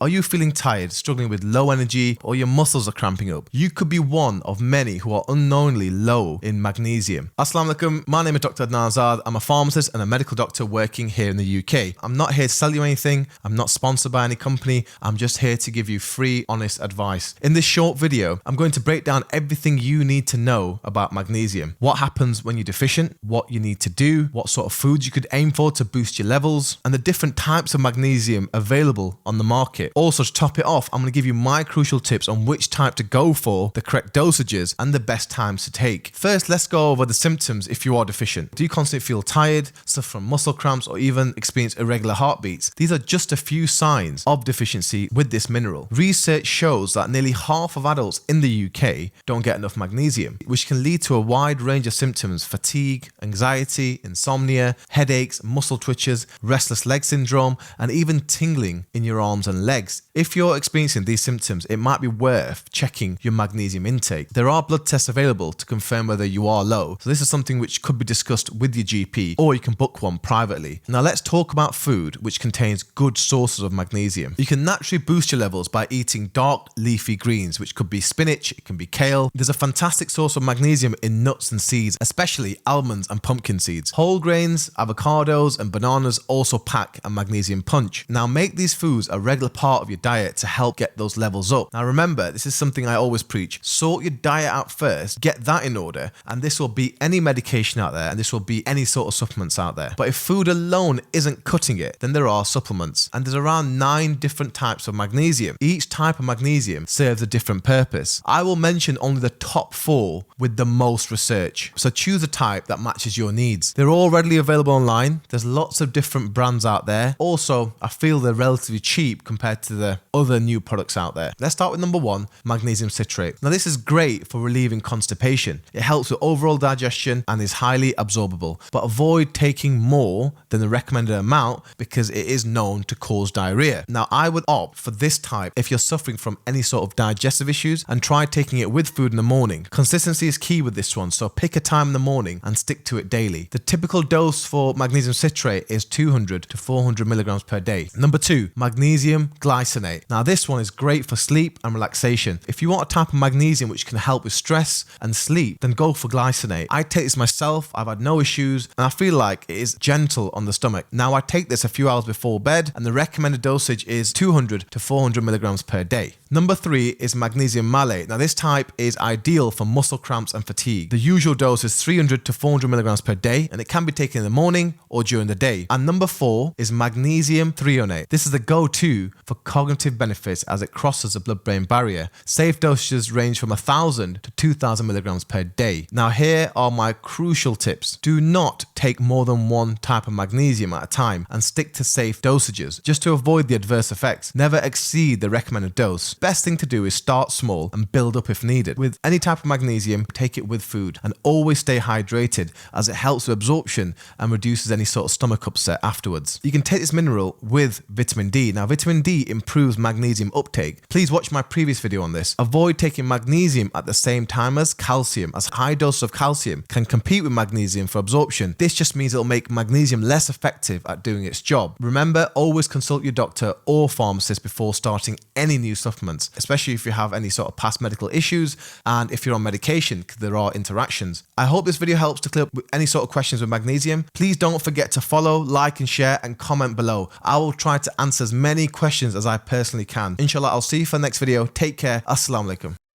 Are you feeling tired, struggling with low energy, or your muscles are cramping up? You could be one of many who are unknowingly low in magnesium. Assalamu alaikum, my name is Dr. Azad. I'm a pharmacist and a medical doctor working here in the UK. I'm not here to sell you anything. I'm not sponsored by any company. I'm just here to give you free, honest advice. In this short video, I'm going to break down everything you need to know about magnesium. What happens when you're deficient, what you need to do, what sort of foods you could aim for to boost your levels, and the different types of magnesium available on the market. Also, to top it off, I'm going to give you my crucial tips on which type to go for, the correct dosages, and the best times to take. First, let's go over the symptoms if you are deficient. Do you constantly feel tired, suffer from muscle cramps, or even experience irregular heartbeats? These are just a few signs of deficiency with this mineral. Research shows that nearly half of adults in the UK don't get enough magnesium, which can lead to a wide range of symptoms: fatigue, anxiety, insomnia, headaches, muscle twitches, restless leg syndrome, and even tingling in your arms and legs. If you're experiencing these symptoms, it might be worth checking your magnesium intake. There are blood tests available to confirm whether you are low, so this is something which could be discussed with your GP, or you can book one privately. Now let's talk about food which contains good sources of magnesium. You can naturally boost your levels by eating dark leafy greens, which could be spinach, it can be kale. There's a fantastic source of magnesium in nuts and seeds, especially almonds and pumpkin seeds. Whole grains, avocados, and bananas also pack a magnesium punch. Now make these foods a regular part of your diet to help get those levels up. Now remember, this is something I always preach: sort your diet out first, get that in order, and this will be any medication out there, and this will be any sort of supplements out there. But if food alone isn't cutting it, then there are supplements, and there's around 9 different types of magnesium. Each type of magnesium serves a different purpose. I will mention only the top 4 with the most research, so choose a type that matches your needs. They're all readily available online. There's lots of different brands out there. Also, I feel they're relatively cheap compared to the other new products out there. Let's start with number 1, magnesium citrate. Now this is great for relieving constipation. It helps with overall digestion and is highly absorbable, but avoid taking more than the recommended amount because it is known to cause diarrhea. Now I would opt for this type if you're suffering from any sort of digestive issues, and try taking it with food in the morning. Consistency is key with this one, so pick a time in the morning and stick to it daily. The typical dose for magnesium citrate is 200 to 400 milligrams per day. Number 2, magnesium glycinate. Now this one is great for sleep and relaxation. If you want a type of magnesium which can help with stress and sleep, then go for glycinate. I take this myself, I've had no issues, and I feel like it is gentle on the stomach. Now I take this a few hours before bed, and the recommended dosage is 200 to 400 milligrams per day. Number 3 is magnesium malate. Now this type is ideal for muscle cramps and fatigue. The usual dose is 300 to 400 milligrams per day, and it can be taken in the morning or during the day. And number 4 is magnesium threonate. This is the go-to for cognitive benefits as it crosses the blood-brain barrier. Safe dosages range from 1,000 to 2,000 milligrams per day. Now here are my crucial tips. Do not take more than one type of magnesium at a time, and stick to safe dosages just to avoid the adverse effects. Never exceed the recommended dose. Best thing to do is start small and build up if needed. With any type of magnesium, take it with food, and always stay hydrated as it helps with absorption and reduces any sort of stomach upset afterwards. You can take this mineral with vitamin D. Now vitamin D improves magnesium uptake. Please watch my previous video on this. Avoid taking magnesium at the same time as calcium, as high doses of calcium can compete with magnesium for absorption. This just means it'll make magnesium less effective at doing its job. Remember, always consult your doctor or pharmacist before starting any new supplements, especially if you have any sort of past medical issues and if you're on medication, because there are interactions. I hope this video helps to clear up any sort of questions with magnesium. Please don't forget to follow, like and share, and comment below. I will try to answer as many questions as I personally can. Inshallah, I'll see you for the next video. Take care. Assalamu alaikum.